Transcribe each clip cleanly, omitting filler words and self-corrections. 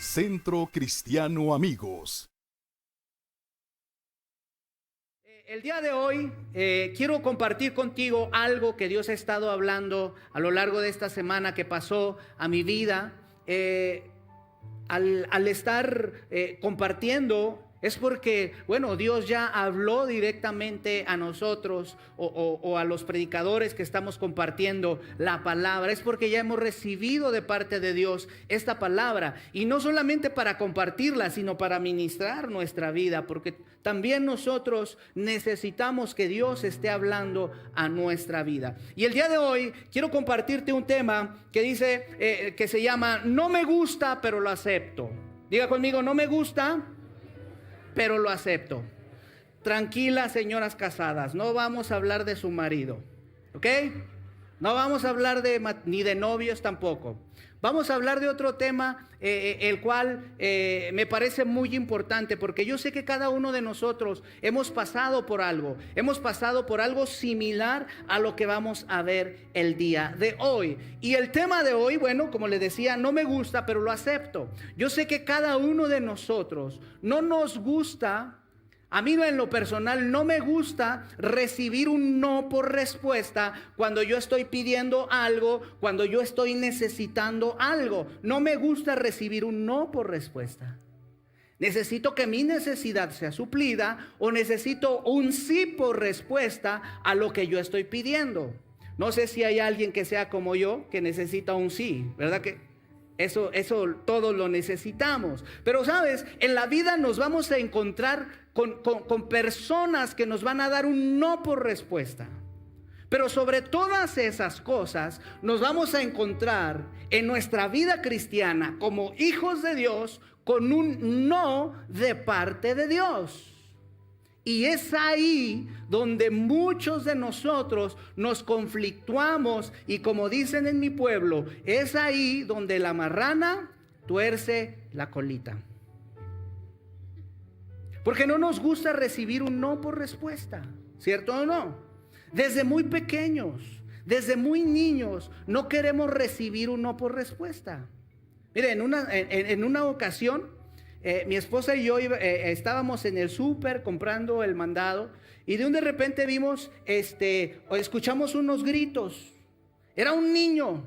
Centro Cristiano Amigos. El día de hoy quiero compartir contigo algo que Dios ha estado hablando a lo largo de esta semana que pasó a mi vida. Al estar compartiendo es porque, bueno, Dios ya habló directamente a nosotros o a los predicadores que estamos compartiendo la palabra. Es porque ya hemos recibido de parte de Dios esta palabra. Y no solamente para compartirla, sino para ministrar nuestra vida. Porque también nosotros necesitamos que Dios esté hablando a nuestra vida. Y el día de hoy quiero compartirte un tema que dice, que se llama "No me gusta, pero lo acepto". Diga conmigo: no me gusta, pero lo acepto. Tranquilas, señoras casadas, no vamos a hablar de su marido, ¿ok? No vamos a hablar ni de novios tampoco. Vamos a hablar de otro tema, el cual me parece muy importante, porque yo sé que cada uno de nosotros hemos pasado por algo similar a lo que vamos a ver el día de hoy. Y el tema de hoy, bueno, como les decía, no me gusta, pero lo acepto. Yo sé que cada uno de nosotros no nos gusta. A mí en lo personal no me gusta recibir un no por respuesta cuando yo estoy pidiendo algo, cuando yo estoy necesitando algo. No me gusta recibir un no por respuesta. Necesito que mi necesidad sea suplida o necesito un sí por respuesta a lo que yo estoy pidiendo. No sé si hay alguien que sea como yo que necesita un sí, ¿verdad que? Eso todos lo necesitamos. Pero sabes, en la vida nos vamos a encontrar con personas que nos van a dar un no por respuesta. Pero sobre todas esas cosas nos vamos a encontrar en nuestra vida cristiana como hijos de Dios con un no de parte de Dios. Y es ahí donde muchos de nosotros nos conflictuamos y, como dicen en mi pueblo, es ahí donde la marrana tuerce la colita. Porque no nos gusta recibir un no por respuesta, ¿cierto o no? Desde muy pequeños, desde muy niños, no queremos recibir un no por respuesta. Mire, en una ocasión, mi esposa y yo estábamos en el súper comprando el mandado y de repente vimos, escuchamos unos gritos. Era un niño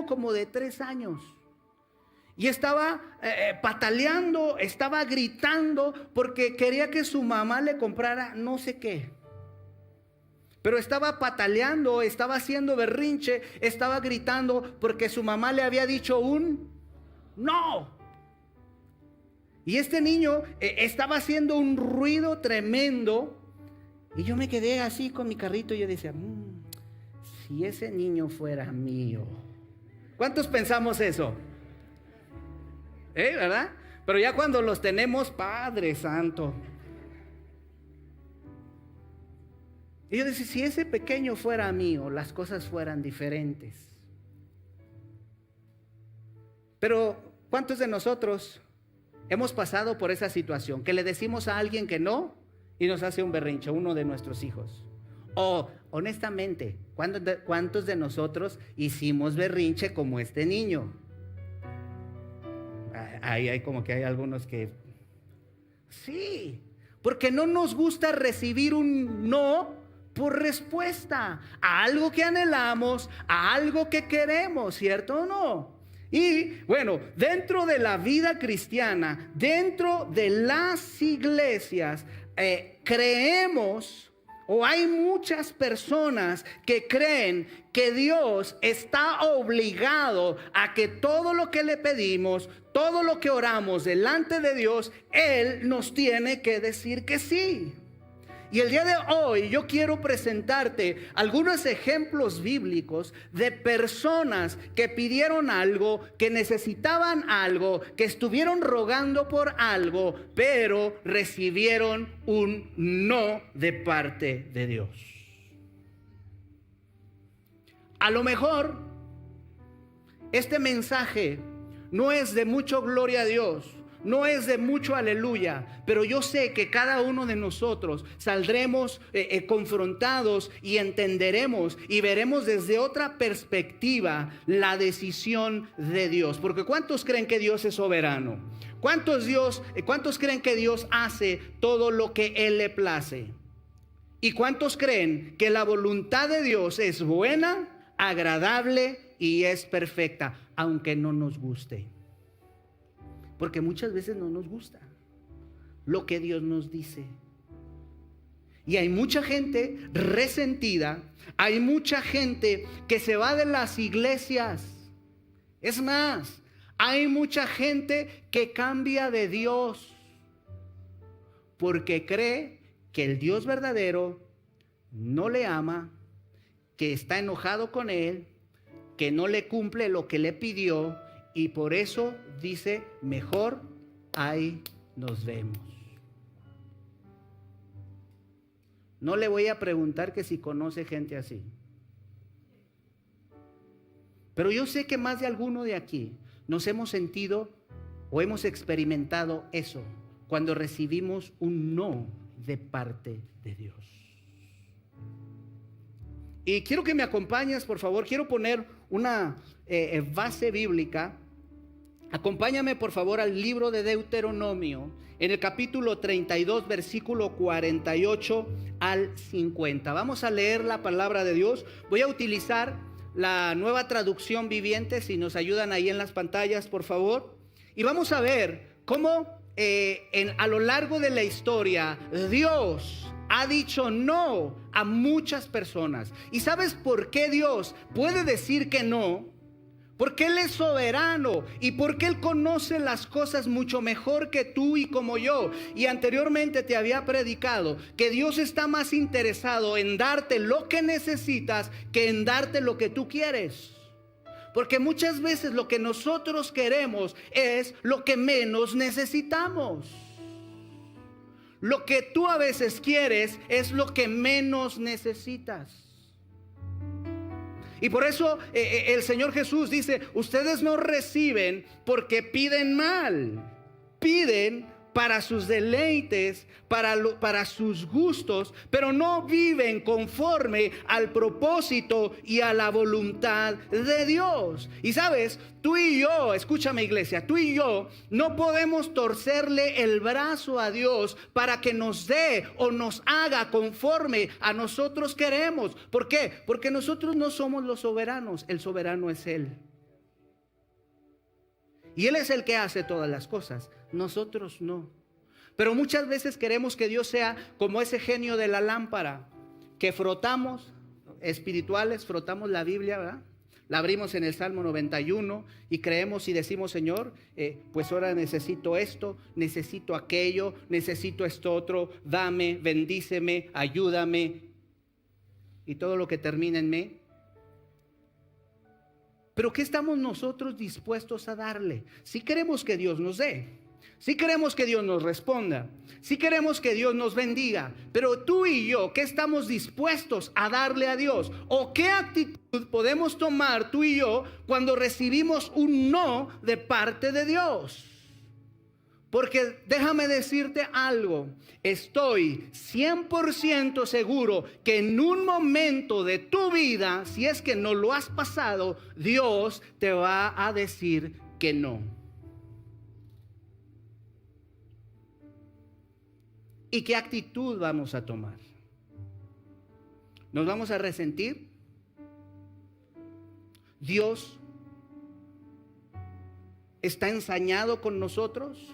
como de 3 años. Y estaba pataleando, estaba gritando porque quería que su mamá le comprara no sé qué. Pero estaba pataleando, estaba haciendo berrinche, estaba gritando porque su mamá le había dicho un no. Y este niño estaba haciendo un ruido tremendo. Y yo me quedé así con mi carrito y yo decía, si ese niño fuera mío. ¿Cuántos pensamos eso? ¿Verdad? Pero ya cuando los tenemos, Padre Santo. Y yo decía, si ese pequeño fuera mío, las cosas fueran diferentes. Pero ¿cuántos de nosotros hemos pasado por esa situación? Que le decimos a alguien que no y nos hace un berrinche, uno de nuestros hijos. O honestamente, ¿cuántos de nosotros hicimos berrinche como este niño? Hay como que hay algunos que sí, porque no nos gusta recibir un no por respuesta a algo que anhelamos, a algo que queremos, ¿cierto o no? Y bueno, dentro de la vida cristiana, dentro de las iglesias, creemos, o hay muchas personas que creen que Dios está obligado a que todo lo que le pedimos, todo lo que oramos delante de Dios, Él nos tiene que decir que sí. Y el día de hoy yo quiero presentarte algunos ejemplos bíblicos de personas que pidieron algo, que necesitaban algo, que estuvieron rogando por algo, pero recibieron un no de parte de Dios. A lo mejor este mensaje no es de mucho gloria a Dios, no es de mucho aleluya, pero yo sé que cada uno de nosotros saldremos confrontados y entenderemos y veremos desde otra perspectiva la decisión de Dios. Porque ¿cuántos creen que Dios es soberano? ¿Cuántos creen que Dios hace todo lo que Él le place? ¿Y cuántos creen que la voluntad de Dios es buena, agradable y es perfecta, aunque no nos guste? Porque muchas veces no nos gusta lo que Dios nos dice. Y hay mucha gente resentida, hay mucha gente que se va de las iglesias. Es más, hay mucha gente que cambia de Dios porque cree que el Dios verdadero no le ama, que está enojado con él, que no le cumple lo que le pidió, y por eso dice, mejor ahí nos vemos. No le voy a preguntar que si conoce gente así, pero yo sé que más de alguno de aquí nos hemos sentido o hemos experimentado eso cuando recibimos un no de parte de Dios. Y quiero que me acompañes, por favor. Quiero poner una base bíblica. Acompáñame, por favor, al libro de Deuteronomio, en el capítulo 32, versículo 48 al 50. Vamos a leer la palabra de Dios. Voy a utilizar la Nueva Traducción Viviente, si nos ayudan ahí en las pantallas, por favor. Y vamos a ver cómo a lo largo de la historia Dios ha dicho no a muchas personas. ¿Y sabes por qué Dios puede decir que no? Porque Él es soberano y porque Él conoce las cosas mucho mejor que tú y como yo. Y anteriormente te había predicado que Dios está más interesado en darte lo que necesitas que en darte lo que tú quieres. Porque muchas veces lo que nosotros queremos es lo que menos necesitamos. Lo que tú a veces quieres es lo que menos necesitas. Y por eso el Señor Jesús dice, ustedes no reciben porque piden mal, piden para sus deleites, para sus gustos, pero no viven conforme al propósito y a la voluntad de Dios. Y sabes, tú y yo, escúchame iglesia, tú y yo no podemos torcerle el brazo a Dios para que nos dé o nos haga conforme a nosotros queremos. ¿Por qué? Porque nosotros no somos los soberanos, el soberano es Él. Y Él es el que hace todas las cosas, nosotros no. Pero muchas veces queremos que Dios sea como ese genio de la lámpara, que frotamos, espirituales, frotamos la Biblia, ¿verdad? La abrimos en el Salmo 91 y creemos y decimos, Señor, pues ahora necesito esto, necesito aquello, necesito esto otro, dame, bendíceme, ayúdame, y todo lo que termina en me. Pero ¿qué estamos nosotros dispuestos a darle? Si queremos que Dios nos dé, si queremos que Dios nos responda, si queremos que Dios nos bendiga, pero tú y yo, ¿qué estamos dispuestos a darle a Dios? ¿O qué actitud podemos tomar tú y yo cuando recibimos un no de parte de Dios? Porque déjame decirte algo, estoy 100% seguro que en un momento de tu vida, si es que no lo has pasado, Dios te va a decir que no. ¿Y qué actitud vamos a tomar? ¿Nos vamos a resentir? ¿Dios está ensañado con nosotros?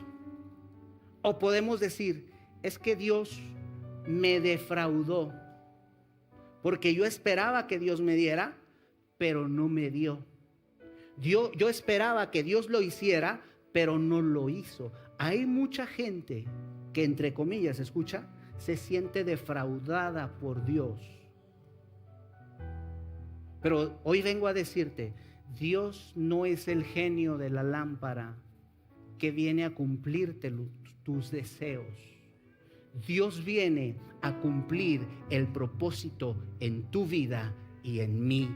¿O podemos decir, es que Dios me defraudó? Porque yo esperaba que Dios me diera, pero no me dio. Yo esperaba que Dios lo hiciera, pero no lo hizo. Hay mucha gente que, entre comillas, escucha, se siente defraudada por Dios. Pero hoy vengo a decirte, Dios no es el genio de la lámpara que viene a cumplirte tus deseos. Dios viene a cumplir el propósito en tu vida y en mi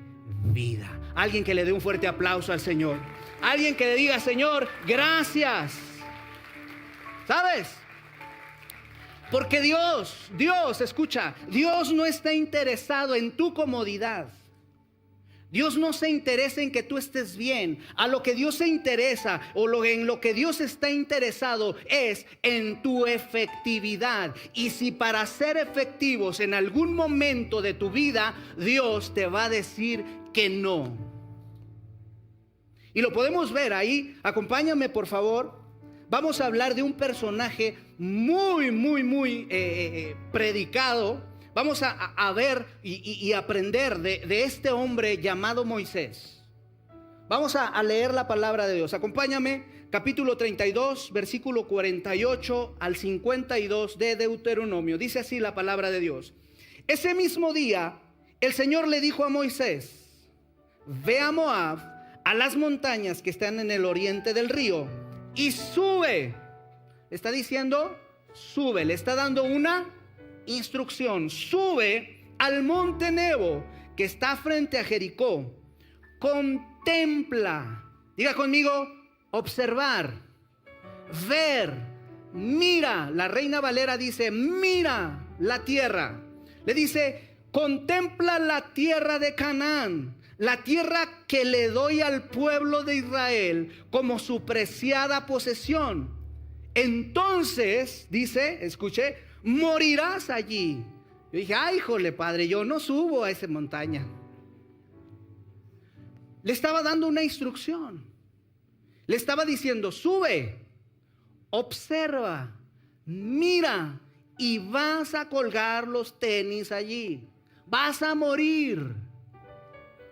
vida. Alguien que le dé un fuerte aplauso al Señor. Alguien que le diga, Señor, gracias. ¿Sabes? Porque Dios, escucha, Dios no está interesado en tu comodidad. Dios no se interesa en que tú estés bien. A lo que Dios se interesa en lo que Dios está interesado es en tu efectividad. Y si para ser efectivos en algún momento de tu vida, Dios te va a decir que no. Y lo podemos ver ahí. Acompáñame, por favor. Vamos a hablar de un personaje muy predicado. Vamos a ver y aprender de este hombre llamado Moisés. Vamos a leer la palabra de Dios. Acompáñame, capítulo 32, versículo 48 al 52 de Deuteronomio. Dice así la palabra de Dios. Ese mismo día, el Señor le dijo a Moisés: ve a Moab, a las montañas que están en el oriente del río, y sube. Le está diciendo, sube. Le está dando una instrucción. Sube al monte Nebo, que está frente a Jericó. Contempla. Diga conmigo, observar, ver, mira. La Reina Valera dice, mira la tierra. Le dice, contempla la tierra de Canaán, la tierra que le doy al pueblo de Israel como su preciada posesión. Entonces, dice, escuche, morirás allí. Yo dije, ay, híjole, padre, yo no subo a esa montaña. Le estaba dando una instrucción. Le estaba diciendo, sube, observa, mira, y vas a colgar los tenis allí. Vas a morir.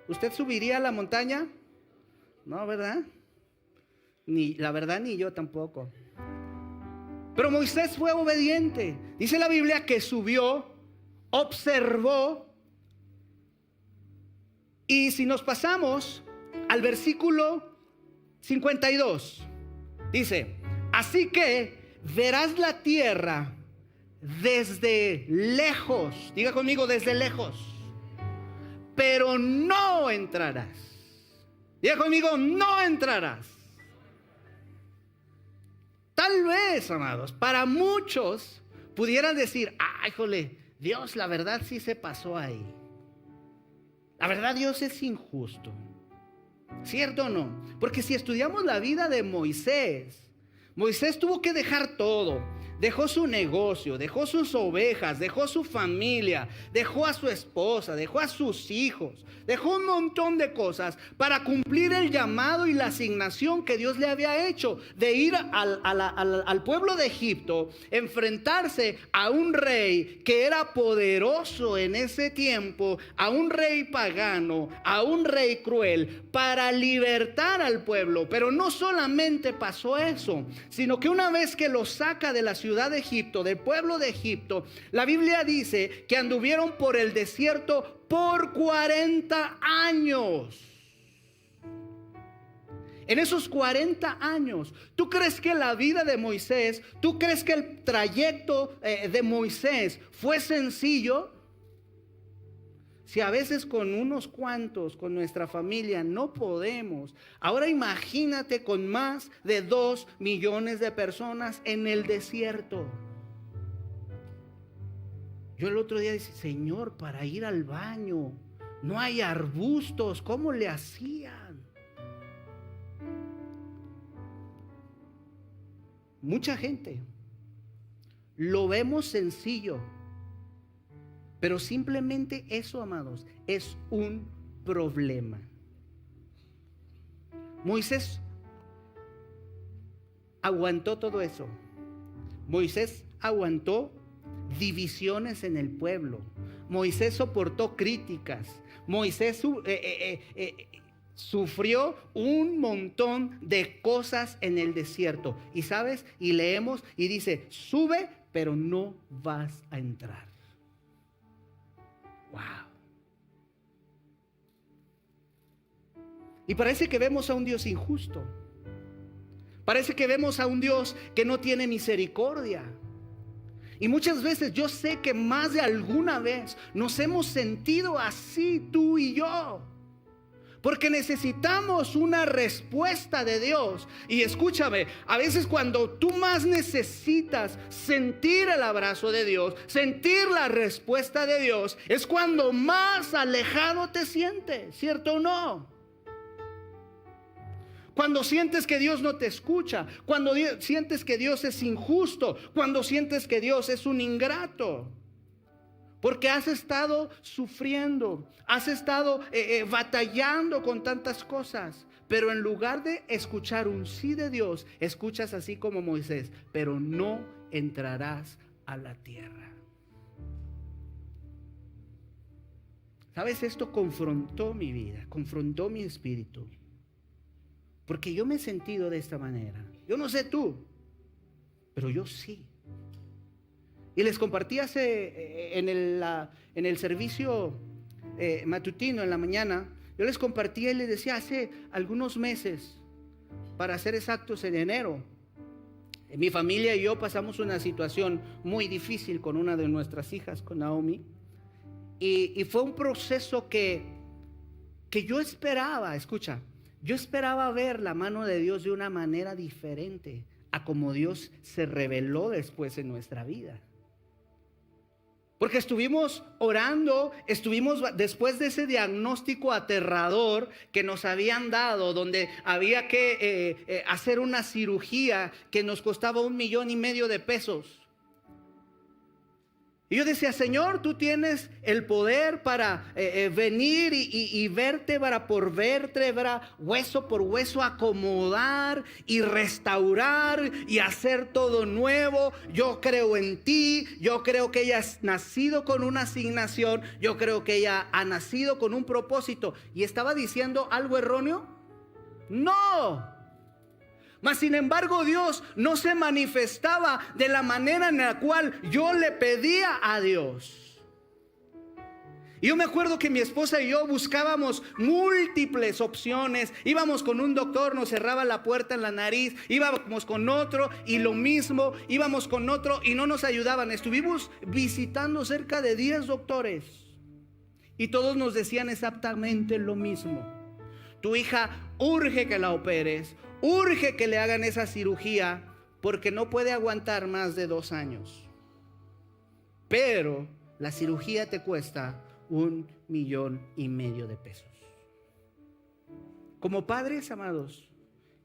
¿Usted subiría a la montaña? No, ¿verdad? La verdad, ni yo tampoco. Pero Moisés fue obediente. Dice la Biblia que subió, observó. Y si nos pasamos al versículo 52, dice, así que verás la tierra desde lejos. Diga conmigo, desde lejos. Pero no entrarás. Diga conmigo, no entrarás. Tal vez, amados, para muchos pudieran decir, ay, jole, Dios, la verdad sí se pasó ahí. La verdad, Dios es injusto. ¿Cierto o no? Porque si estudiamos la vida de Moisés, Moisés tuvo que dejar todo. Dejó su negocio, dejó sus ovejas, dejó su familia, dejó a su esposa, dejó a sus hijos, dejó un montón de cosas para cumplir el llamado y la asignación que Dios le había hecho de ir al pueblo de Egipto, enfrentarse a un rey que era poderoso en ese tiempo, a un rey pagano, a un rey cruel, para libertar al pueblo. Pero no solamente pasó eso, sino que una vez que lo saca de la ciudad de Egipto, del pueblo de Egipto, la Biblia dice que anduvieron por el desierto por 40 años. En esos 40 años, ¿tú crees que la vida de Moisés, tú crees que el trayecto de Moisés fue sencillo? Si a veces con unos cuantos, con nuestra familia, no podemos. Ahora imagínate con más de 2 millones de personas en el desierto. Yo el otro día dije, Señor, para ir al baño no hay arbustos, ¿cómo le hacían? Mucha gente lo vemos sencillo. Pero simplemente eso, amados, es un problema. Moisés aguantó todo eso. Moisés aguantó divisiones en el pueblo. Moisés soportó críticas. Moisés sufrió un montón de cosas en el desierto. Y sabes, y leemos y dice, sube, pero no vas a entrar. Wow. Y parece que vemos a un Dios injusto. Parece que vemos a un Dios que no tiene misericordia. Y muchas veces yo sé que más de alguna vez nos hemos sentido así, tú y yo. Porque necesitamos una respuesta de Dios. Y escúchame, a veces cuando tú más necesitas sentir el abrazo de Dios, sentir la respuesta de Dios, es cuando más alejado te sientes, ¿cierto o no? Cuando sientes que Dios no te escucha, cuando sientes que Dios es injusto, cuando sientes que Dios es un ingrato. Porque has estado sufriendo, has estado batallando con tantas cosas. Pero en lugar de escuchar un sí de Dios, escuchas así como Moisés: pero no entrarás a la tierra. ¿Sabes? Esto confrontó mi vida, confrontó mi espíritu. Porque yo me he sentido de esta manera. Yo no sé tú, pero yo sí. Y les compartí en el servicio matutino en la mañana. Yo les compartí y les decía hace algunos meses, para ser exactos en enero, mi familia y yo pasamos una situación muy difícil con una de nuestras hijas, con Naomi. Y fue un proceso que yo esperaba, escucha, yo esperaba ver la mano de Dios de una manera diferente a como Dios se reveló después en nuestra vida. Porque estuvimos orando, estuvimos después de ese diagnóstico aterrador que nos habían dado, donde había que hacer una cirugía que nos costaba $1,500,000 de pesos. Y yo decía: Señor, tú tienes el poder para venir y vértebra por vértebra, hueso por hueso, acomodar y restaurar y hacer todo nuevo. Yo creo en ti, yo creo que ella ha nacido con una asignación, yo creo que ella ha nacido con un propósito. ¿Y estaba diciendo algo erróneo? No. Mas sin embargo Dios no se manifestaba de la manera en la cual yo le pedía a Dios. Y yo me acuerdo que mi esposa y yo buscábamos múltiples opciones. Íbamos con un doctor, nos cerraba la puerta en la nariz. Íbamos con otro y lo mismo. Íbamos con otro y no nos ayudaban. Estuvimos visitando cerca de 10 doctores y todos nos decían exactamente lo mismo: tu hija urge que la operes, urge que le hagan esa cirugía, porque no puede aguantar más de 2 años. Pero la cirugía te cuesta $1,500,000 de pesos. Como padres, amados,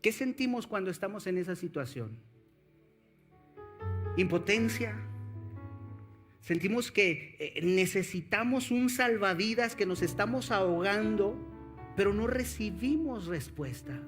¿qué sentimos cuando estamos en esa situación? Impotencia. Sentimos que necesitamos un salvavidas, que nos estamos ahogando, pero no recibimos respuesta.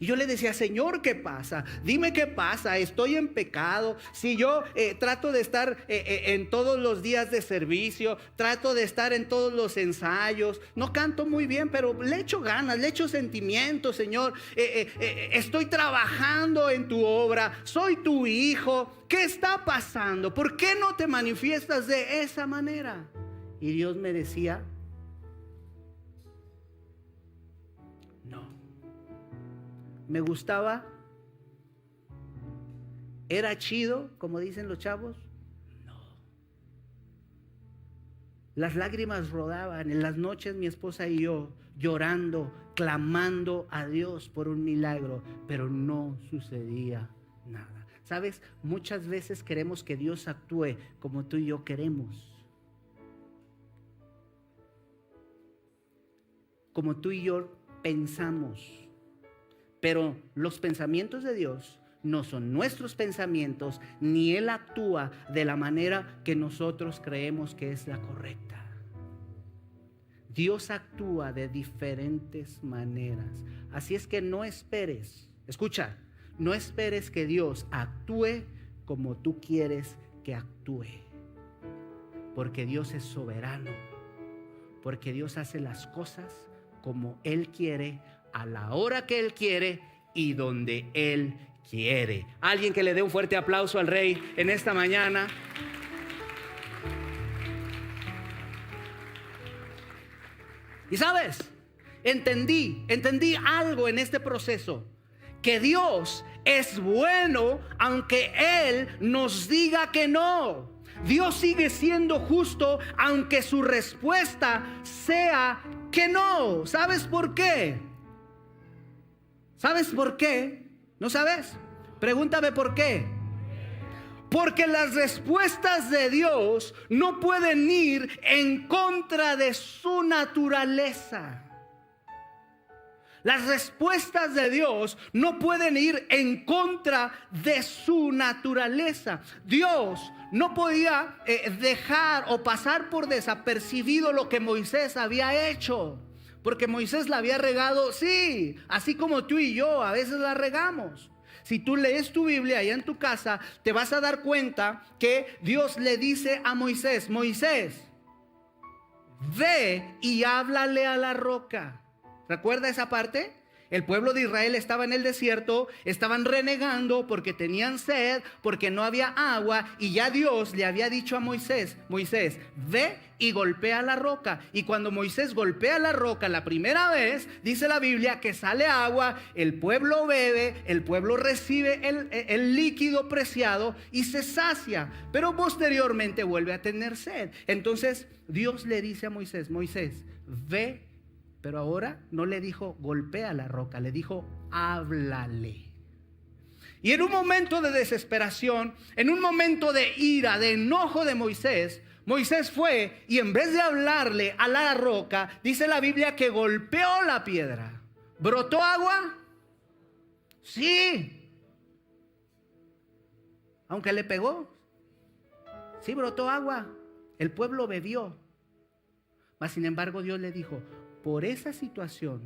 Y yo le decía: Señor, ¿qué pasa? Dime qué pasa. Estoy en pecado. Si yo trato de estar en todos los días de servicio, trato de estar en todos los ensayos, no canto muy bien, pero le echo ganas, le echo sentimientos, Señor. Estoy trabajando en tu obra, soy tu hijo. ¿Qué está pasando? ¿Por qué no te manifiestas de esa manera? Y Dios me decía: me gustaba, era chido, como dicen los chavos. No. Las lágrimas rodaban en las noches, mi esposa y yo llorando, clamando a Dios por un milagro, pero no sucedía nada. ¿Sabes? Muchas veces queremos que Dios actúe como tú y yo queremos, como tú y yo pensamos. Pero los pensamientos de Dios no son nuestros pensamientos, ni Él actúa de la manera que nosotros creemos que es la correcta. Dios actúa de diferentes maneras. Así es que no esperes, escucha, no esperes que Dios actúe como tú quieres que actúe. Porque Dios es soberano, porque Dios hace las cosas como Él quiere, a la hora que Él quiere y donde Él quiere. Alguien que le dé un fuerte aplauso al Rey en esta mañana. Y sabes, entendí algo en este proceso: que Dios es bueno aunque Él nos diga que no. Dios sigue siendo justo aunque su respuesta sea que no. ¿Sabes por qué? ¿Sabes por qué? ¿No sabes? Pregúntame por qué. Porque las respuestas de Dios no pueden ir en contra de su naturaleza. Las respuestas de Dios no pueden ir en contra de su naturaleza. Dios no podía dejar o pasar por desapercibido lo que Moisés había hecho. Porque Moisés la había regado, sí, así como tú y yo a veces la regamos. Si tú lees tu Biblia allá en tu casa, te vas a dar cuenta que Dios le dice a Moisés: Moisés, ve y háblale a la roca. ¿Recuerda esa parte? El pueblo de Israel estaba en el desierto, estaban renegando porque tenían sed, porque no había agua, y ya Dios le había dicho a Moisés: Moisés, ve y golpea la roca. Y cuando Moisés golpea la roca la primera vez, dice la Biblia que sale agua, el pueblo bebe, el pueblo recibe el líquido preciado y se sacia, pero posteriormente vuelve a tener sed. Entonces Dios le dice a Moisés: Moisés, ve. Pero ahora no le dijo golpea la roca, le dijo háblale. Y en un momento de desesperación, en un momento de ira, de enojo de Moisés, Moisés fue y en vez de hablarle a la roca, dice la Biblia que golpeó la piedra. ¿Brotó agua? Sí. Aunque le pegó, sí brotó agua. El pueblo bebió. Mas sin embargo Dios le dijo: por esa situación,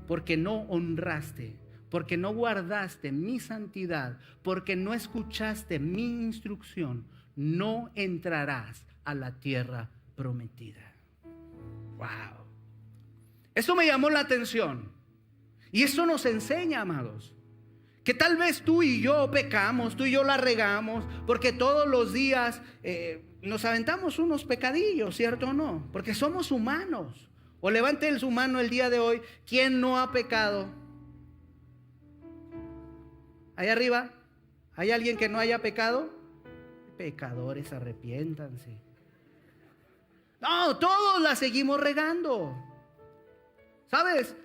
porque no honraste, porque no guardaste mi santidad, porque no escuchaste mi instrucción, no entrarás a la tierra prometida. Wow. Eso me llamó la atención. Y eso nos enseña, amados, que tal vez tú y yo pecamos, tú y yo la regamos, porque todos los días nos aventamos unos pecadillos, ¿cierto o no? Porque somos humanos. O levante su mano el día de hoy, ¿quién no ha pecado? Allá arriba, ¿hay alguien que no haya pecado? Pecadores, arrepiéntanse. No, todos la seguimos regando, ¿sabes?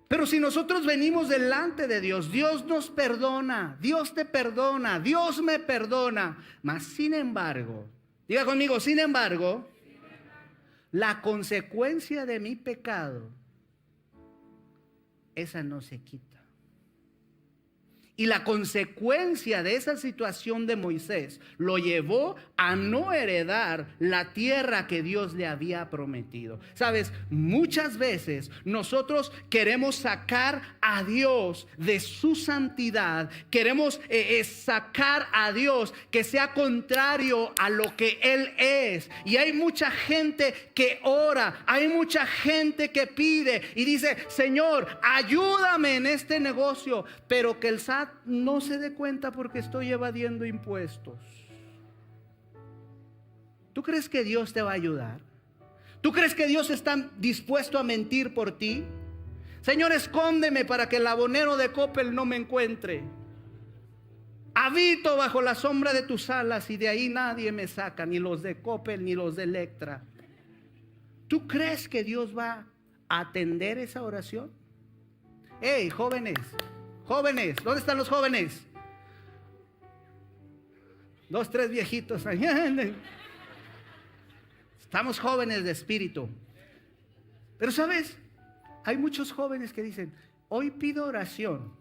Pero si nosotros venimos delante de Dios, Dios nos perdona, Dios te perdona, Dios me perdona. Mas sin embargo, diga conmigo, sin embargo, la consecuencia de mi pecado, esa no se quita. Y la consecuencia de esa situación de Moisés lo llevó a no heredar la tierra que Dios le había prometido. Sabes, muchas veces nosotros queremos sacar a Dios de su santidad, queremos sacar a Dios que sea contrario a lo que Él es. Y hay mucha gente que ora, hay mucha gente que pide y dice: Señor, ayúdame en este negocio, pero que el SAT no se dé cuenta porque estoy evadiendo impuestos. ¿Tú crees que Dios te va a ayudar? ¿Tú crees que Dios está dispuesto a mentir por ti? Señor, escóndeme para que el abonero de Coppel no me encuentre. Habito bajo la sombra de tus alas y de ahí nadie me saca, ni los de Coppel ni los de Electra. ¿Tú crees que Dios va a atender esa oración? Hey, jóvenes, ¿dónde están los jóvenes? 2, 3 viejitos. Estamos jóvenes de espíritu. Pero sabes, hay muchos jóvenes que dicen: hoy pido oración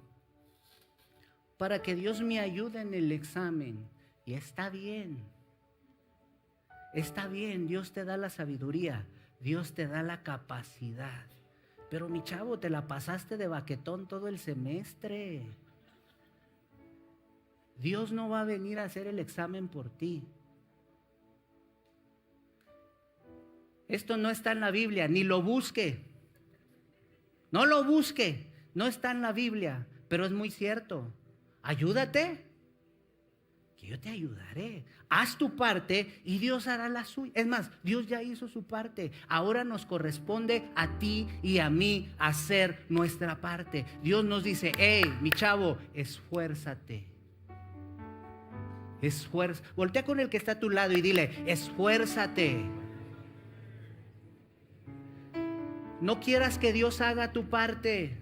para que Dios me ayude en el examen. Y está bien, Dios te da la sabiduría, Dios te da la capacidad. Pero mi chavo, te la pasaste de baquetón todo el semestre. Dios no va a venir a hacer el examen por ti. Esto no está en la Biblia, ni lo busque. No lo busque, no está en la Biblia, pero es muy cierto. Ayúdate, que yo te ayudaré. Haz tu parte y Dios hará la suya. Es más, Dios ya hizo su parte. Ahora nos corresponde a ti y a mí hacer nuestra parte. Dios nos dice: hey, mi chavo, esfuérzate. Voltea con el que está a tu lado y dile: esfuérzate. no quieras que Dios haga tu parte.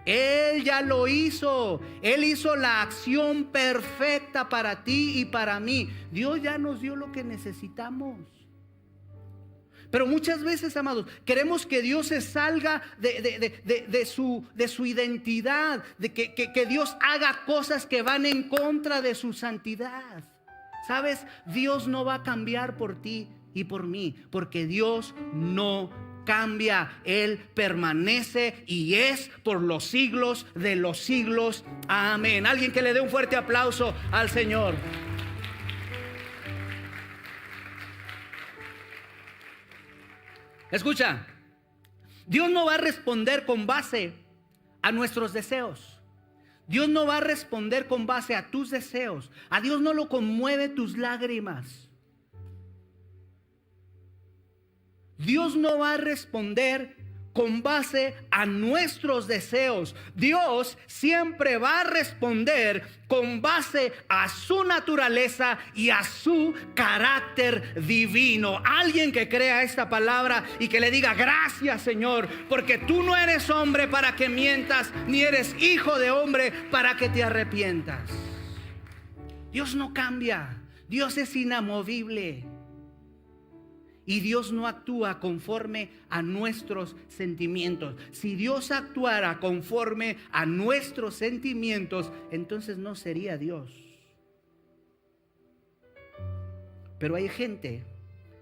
Él ya lo hizo. Él hizo la acción perfecta para ti y para mí. Dios ya nos dio lo que necesitamos. Pero muchas veces, amados, queremos que Dios se salga de su identidad, de que Dios haga cosas que van en contra de su santidad. ¿Sabes? Dios no va a cambiar por ti y por mí, porque Dios no cambia. Él permanece y es por los siglos de los siglos. Amén. Alguien que le dé un fuerte aplauso al Señor. Escucha, Dios no va a responder con base a nuestros deseos. Dios no va a responder con base a tus deseos. A Dios no lo conmueve tus lágrimas. Dios no va a responder con base a nuestros deseos. Dios siempre va a responder con base a su naturaleza y a su carácter divino. Alguien que crea esta palabra y que le diga: gracias, Señor, porque tú no eres hombre para que mientas, ni eres hijo de hombre para que te arrepientas. Dios no cambia. Dios es inamovible. Y Dios no actúa conforme a nuestros sentimientos. Si Dios actuara conforme a nuestros sentimientos, entonces no sería Dios. Pero hay gente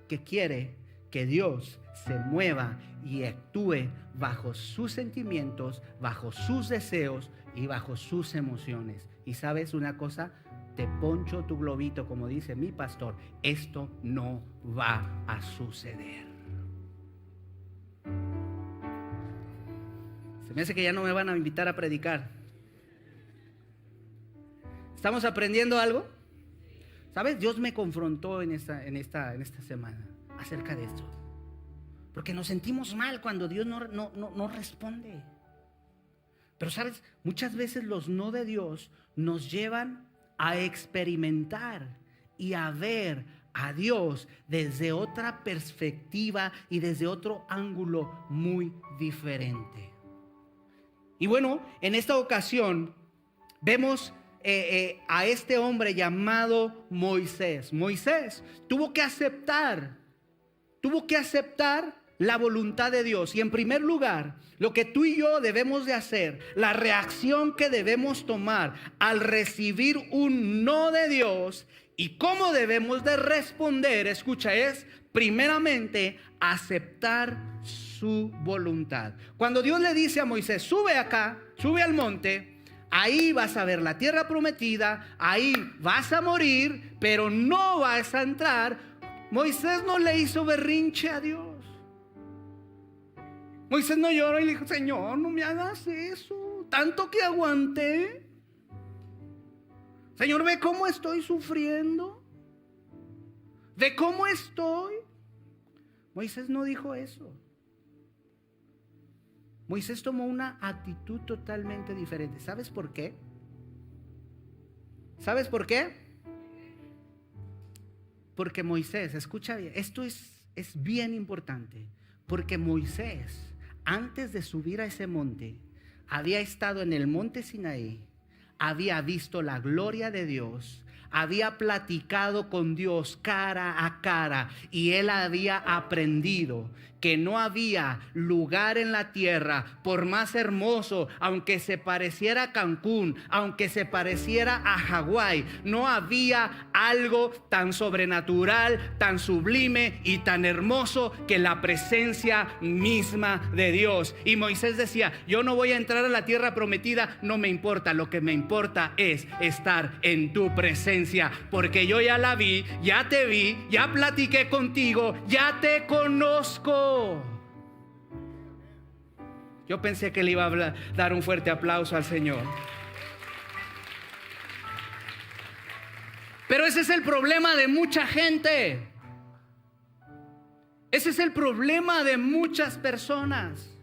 que quiere que Dios se mueva y actúe bajo sus sentimientos, bajo sus deseos y bajo sus emociones. Y ¿sabes una cosa? Te poncho tu globito, como dice mi pastor. Esto no va a suceder. Se me hace que ya no me van a invitar a predicar. ¿Estamos aprendiendo algo? ¿Sabes? Dios me confrontó en esta semana acerca de esto. Porque nos sentimos mal cuando Dios no responde. Pero ¿sabes? Muchas veces los no de Dios nos llevan a experimentar y a ver a Dios desde otra perspectiva y desde otro ángulo muy diferente. Y bueno, en esta ocasión vemos a este hombre llamado Moisés. Moisés tuvo que aceptar la voluntad de Dios. Y en primer lugar, lo que tú y yo debemos de hacer, la reacción que debemos tomar al recibir un no de Dios y cómo debemos de responder, escucha, es primeramente aceptar su voluntad. Cuando Dios le dice a Moisés: sube acá, sube al monte, ahí vas a ver la tierra prometida, ahí vas a morir, pero no vas a entrar. Moisés no le hizo berrinche a Dios. Moisés no lloró y le dijo: Señor, no me hagas eso, tanto que aguanté. Señor, ve cómo estoy sufriendo, ve cómo estoy. Moisés no dijo eso. Moisés tomó una actitud totalmente diferente. ¿Sabes por qué? ¿Sabes por qué? Porque Moisés, escucha bien, esto es bien importante. Porque Moisés, antes de subir a ese monte, había estado en el monte Sinaí, había visto la gloria de Dios, había platicado con Dios cara a cara, y él había aprendido que no había lugar en la tierra, por más hermoso, aunque se pareciera a Cancún, aunque se pareciera a Hawái, no había algo tan sobrenatural, tan sublime y tan hermoso que la presencia misma de Dios. Y Moisés decía: yo no voy a entrar a la tierra prometida, no me importa, lo que me importa es estar en tu presencia, porque yo ya la vi, ya te vi, ya platiqué contigo, ya te conozco. Yo pensé que le iba a dar un fuerte aplauso al Señor. Pero ese es el problema de mucha gente. Ese es el problema de muchas personas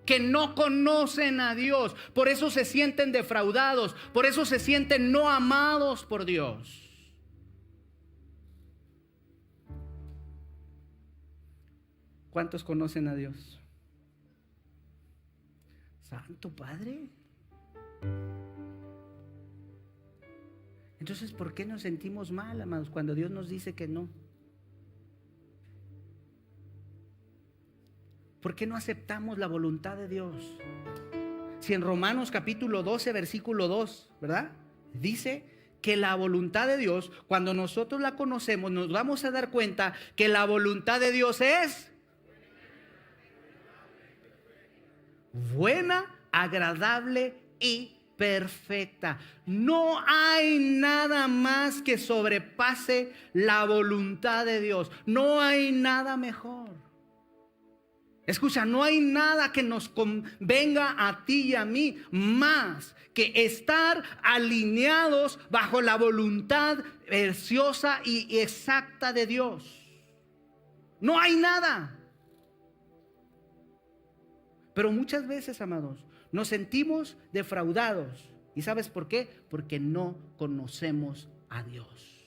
que no conocen a Dios. Por eso se sienten defraudados, por eso se sienten no amados por Dios. ¿Cuántos conocen a Dios? Santo Padre. Entonces, ¿por qué nos sentimos mal, amados, cuando Dios nos dice que no? ¿Por qué no aceptamos la voluntad de Dios? Si en Romanos capítulo 12, versículo 2, ¿verdad? Dice que la voluntad de Dios, cuando nosotros la conocemos, nos vamos a dar cuenta que la voluntad de Dios es buena, agradable y perfecta. No hay nada más que sobrepase la voluntad de Dios. No hay nada mejor. Escucha, no hay nada que nos convenga a ti y a mí más que estar alineados bajo la voluntad preciosa y exacta de Dios. No hay nada. Pero muchas veces, amados, nos sentimos defraudados. ¿Y sabes por qué? Porque no conocemos a Dios.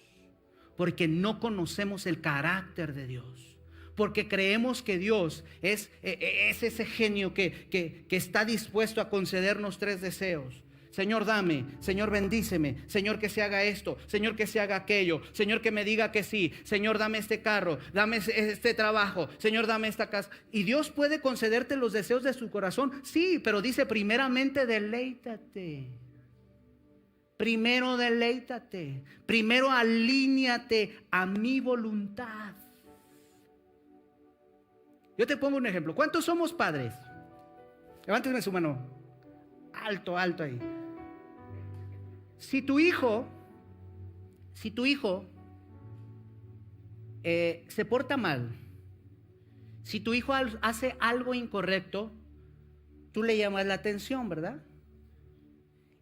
Porque no conocemos el carácter de Dios. Porque creemos que Dios es ese genio que está dispuesto a concedernos 3 deseos. Señor, dame. Señor, bendíceme. Señor, que se haga esto. Señor, que se haga aquello. Señor, que me diga que sí. Señor, dame este carro. Dame este trabajo. Señor, dame esta casa. Y Dios puede concederte los deseos de su corazón. Sí, pero dice primeramente deleítate. Primero deleítate. Primero alíñate a mi voluntad. Yo te pongo un ejemplo. ¿Cuántos somos padres? Levánteme su mano. Alto, alto ahí. Si tu hijo se porta mal, si tu hijo hace algo incorrecto, tú le llamas la atención, ¿verdad?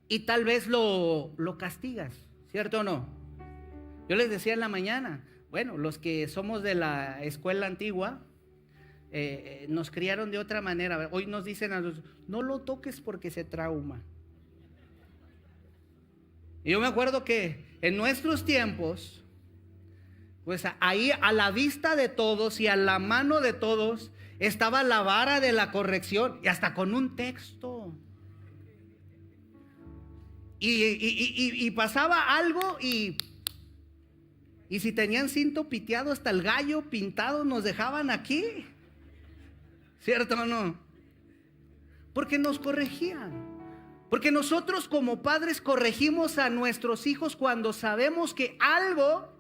Y tal vez lo castigas, ¿cierto o no? Yo les decía en la mañana, bueno, los que somos de la escuela antigua, nos criaron de otra manera. Hoy nos dicen a los, no lo toques porque se trauma. Y yo me acuerdo que en nuestros tiempos, pues ahí a la vista de todos y a la mano de todos estaba la vara de la corrección y hasta con un texto. Y pasaba algo y si tenían cinto piteado, hasta el gallo pintado nos dejaban aquí. ¿Cierto o no? Porque nos corregían. Porque nosotros como padres corregimos a nuestros hijos cuando sabemos que algo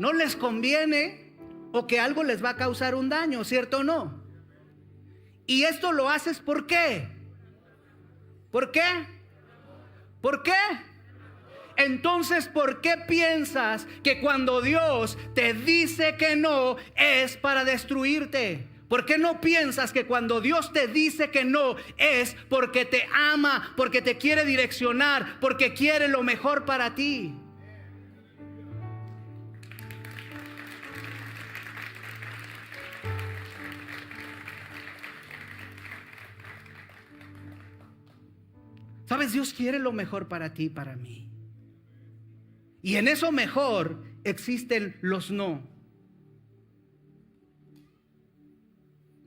no les conviene o que algo les va a causar un daño, ¿cierto o no? Y esto lo haces ¿por qué? ¿Por qué? ¿Por qué? Entonces, ¿por qué piensas que cuando Dios te dice que no es para destruirte? ¿Por qué no piensas que cuando Dios te dice que no es porque te ama, porque te quiere direccionar, porque quiere lo mejor para ti? ¿Sabes? Dios quiere lo mejor para ti y para mí. Y en eso mejor existen los no.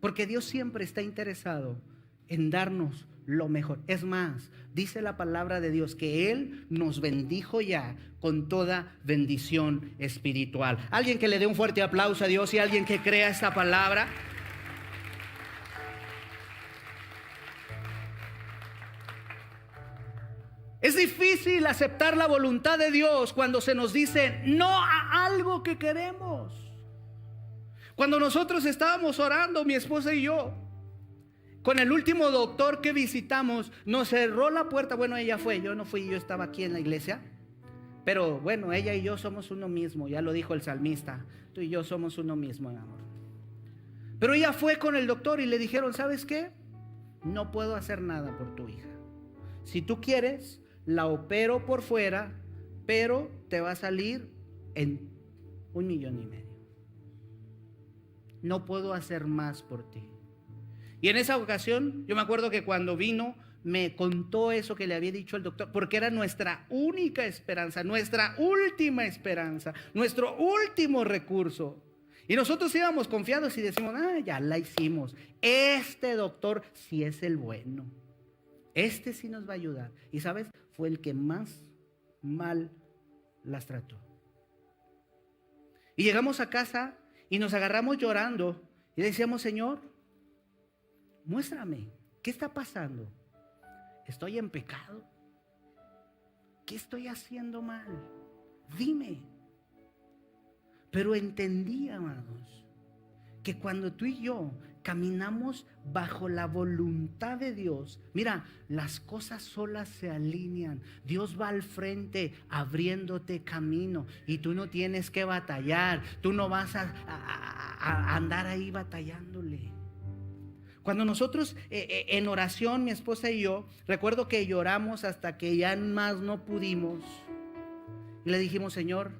Porque Dios siempre está interesado en darnos lo mejor. Es más, dice la palabra de Dios que Él nos bendijo ya con toda bendición espiritual. Alguien que le dé un fuerte aplauso a Dios y alguien que crea esta palabra. Es difícil aceptar la voluntad de Dios cuando se nos dice no a algo que queremos. Cuando nosotros estábamos orando, mi esposa y yo, con el último doctor que visitamos, nos cerró la puerta. Bueno, ella fue, yo no fui, yo estaba aquí en la iglesia. Pero bueno, ella y yo somos uno mismo, ya lo dijo el salmista. Tú y yo somos uno mismo, mi amor. Pero ella fue con el doctor y le dijeron, ¿sabes qué? No puedo hacer nada por tu hija. Si tú quieres, la opero por fuera, pero te va a salir en 1,5 millones. No puedo hacer más por ti. Y en esa ocasión, yo me acuerdo que cuando vino, me contó eso que le había dicho el doctor, porque era nuestra única esperanza, nuestra última esperanza, nuestro último recurso. Y nosotros íbamos confiados y decimos, ya la hicimos. Este doctor sí es el bueno. Este sí nos va a ayudar. Y sabes, fue el que más mal las trató. Y llegamos a casa y nos agarramos llorando y decíamos: Señor, muéstrame, ¿qué está pasando? ¿Estoy en pecado? ¿Qué estoy haciendo mal? Dime. Pero entendí, amados, que cuando tú y yo caminamos bajo la voluntad de Dios, mira, las cosas solas se alinean. Dios va al frente abriéndote camino y tú no tienes que batallar. Tú no vas a andar ahí batallándole. Cuando nosotros en oración, mi esposa y yo, recuerdo que lloramos hasta que ya más no pudimos y le dijimos: Señor,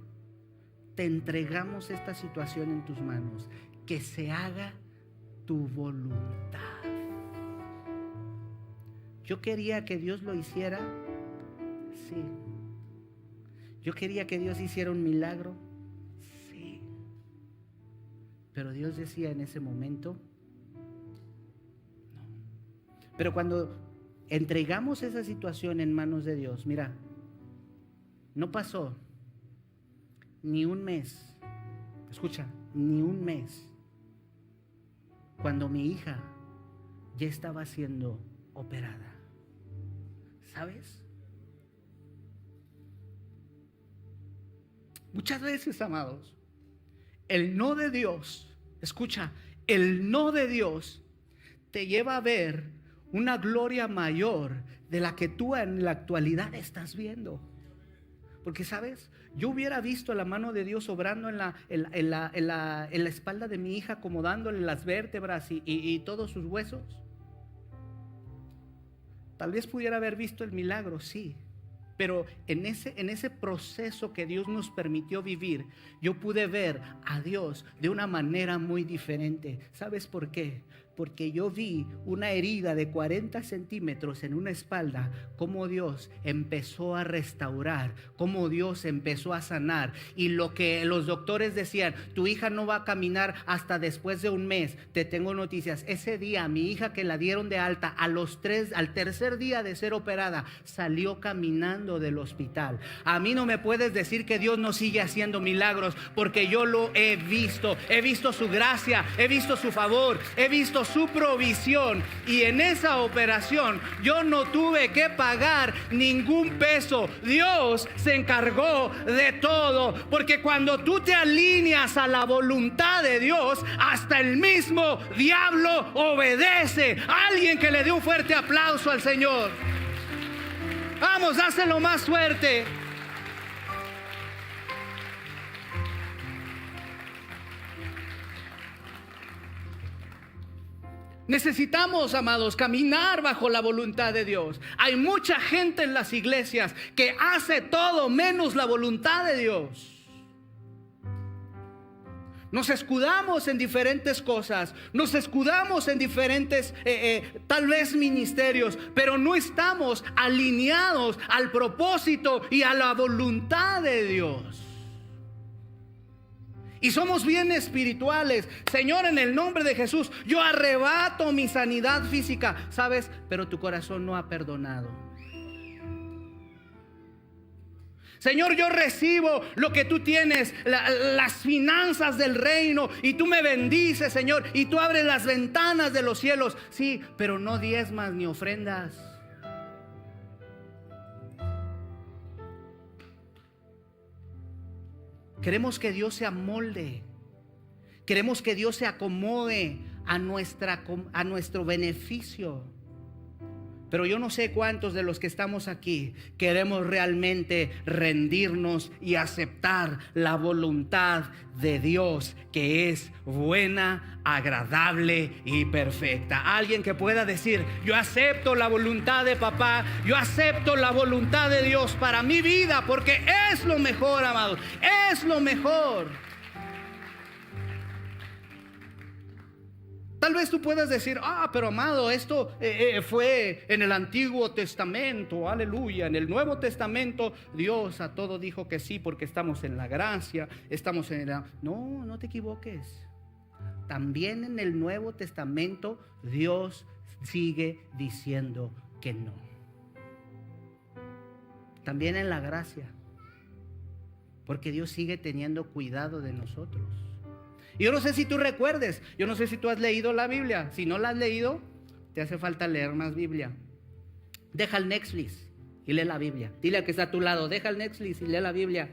te entregamos esta situación en tus manos, que se haga tu voluntad. Yo quería que Dios lo hiciera, sí. Yo quería que Dios hiciera un milagro, sí. Pero Dios decía en ese momento, no. Pero cuando entregamos esa situación en manos de Dios, mira, no pasó ni un mes, escucha, ni un mes, cuando mi hija ya estaba siendo operada. ¿Sabes? Muchas veces, amados, el no de Dios, escucha, el no de Dios te lleva a ver una gloria mayor de la que tú en la actualidad estás viendo. Porque, ¿sabes? Yo hubiera visto la mano de Dios obrando en la espalda de mi hija, acomodándole las vértebras y todos sus huesos. Tal vez pudiera haber visto el milagro, sí. Pero en ese proceso que Dios nos permitió vivir, yo pude ver a Dios de una manera muy diferente. ¿Sabes por qué? Porque yo vi una herida de 40 centímetros en una espalda, cómo Dios empezó a restaurar, cómo Dios empezó a sanar. Y lo que los doctores decían: tu hija no va a caminar hasta después de un mes. Te tengo noticias. Ese día mi hija, que la dieron de alta, al tercer día de ser operada, salió caminando del hospital. A mí no me puedes decir que Dios no sigue haciendo milagros, porque yo lo he visto. He visto su gracia, he visto su favor, he visto su provisión. Y en esa operación yo no tuve que pagar ningún peso. Dios se encargó de todo, porque cuando tú te alineas a la voluntad de Dios, hasta el mismo diablo obedece. Alguien que le dé un fuerte aplauso al Señor. Vamos, dáselo más fuerte. Necesitamos, amados, caminar bajo la voluntad de Dios. Hay mucha gente en las iglesias que hace todo menos la voluntad de Dios. Nos escudamos en diferentes cosas, nos escudamos en diferentes tal vez ministerios, pero no estamos alineados al propósito y a la voluntad de Dios. Y somos bien espirituales. Señor, en el nombre de Jesús, yo arrebato mi sanidad física, ¿sabes? Pero tu corazón no ha perdonado. Señor, yo recibo lo que tú tienes, las finanzas del reino, y tú me bendices, Señor, y tú abres las ventanas de los cielos. Sí, pero no diezmas ni ofrendas. Queremos que Dios se amolde. Queremos que Dios se acomode a nuestro beneficio. Pero yo no sé cuántos de los que estamos aquí queremos realmente rendirnos y aceptar la voluntad de Dios, que es buena, agradable y perfecta. Alguien que pueda decir: yo acepto la voluntad de papá, yo acepto la voluntad de Dios para mi vida, porque es lo mejor, amados, es lo mejor. Tal vez tú puedas decir: pero amado, esto fue en el Antiguo Testamento, aleluya. En el Nuevo Testamento Dios a todo dijo que sí, porque estamos en la gracia, estamos en la... No te equivoques. También en el Nuevo Testamento Dios sigue diciendo que no. También en la gracia, porque Dios sigue teniendo cuidado de nosotros. Y yo no sé si tú recuerdes, yo no sé si tú has leído la Biblia. Si no la has leído, te hace falta leer más Biblia. Deja el Netflix y lee la Biblia. Dile al que está a tu lado, deja el Netflix y lee la Biblia.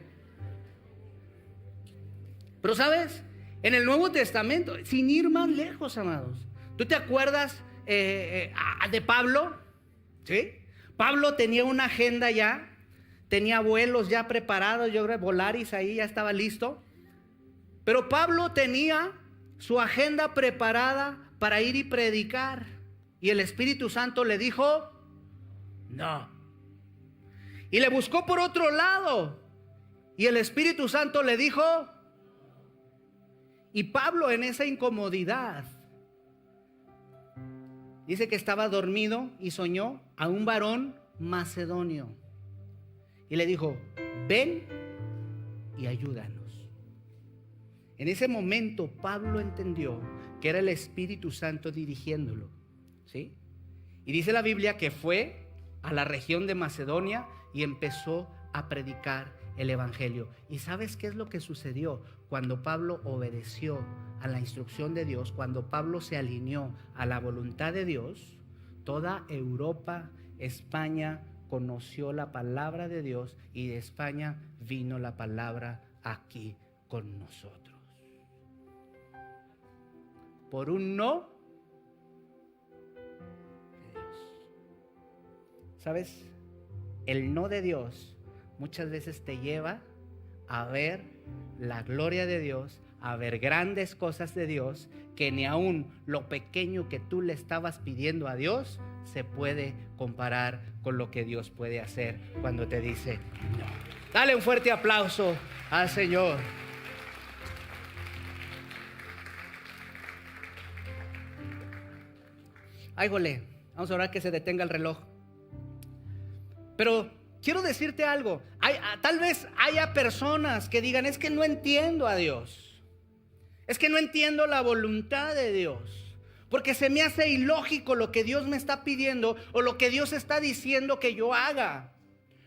Pero sabes, en el Nuevo Testamento, sin ir más lejos, amados, ¿tú te acuerdas de Pablo? ¿Sí? Pablo tenía una agenda ya, tenía vuelos ya preparados, yo creo Volaris ahí ya estaba listo. Pero Pablo tenía su agenda preparada para ir y predicar. Y el Espíritu Santo le dijo, no. Y le buscó por otro lado. Y el Espíritu Santo le dijo, y Pablo en esa incomodidad, dice que estaba dormido y soñó a un varón macedonio. Y le dijo, ven y ayúdanos. En ese momento Pablo entendió que era el Espíritu Santo dirigiéndolo, ¿sí? Y dice la Biblia que fue a la región de Macedonia y empezó a predicar el Evangelio. ¿Y sabes qué es lo que sucedió? Cuando Pablo obedeció a la instrucción de Dios, cuando Pablo se alineó a la voluntad de Dios, toda Europa, España conoció la palabra de Dios, y de España vino la palabra aquí con nosotros. Por un no de Dios. ¿Sabes? El no de Dios muchas veces te lleva a ver la gloria de Dios, a ver grandes cosas de Dios, que ni aún lo pequeño que tú le estabas pidiendo a Dios se puede comparar con lo que Dios puede hacer cuando te dice no. Dale un fuerte aplauso al Señor. Ay, jole, vamos a orar que se detenga el reloj. Pero quiero decirte algo. Tal vez haya personas que digan, es que no entiendo a Dios. Es que no entiendo la voluntad de Dios. Porque se me hace ilógico lo que Dios me está pidiendo o lo que Dios está diciendo que yo haga.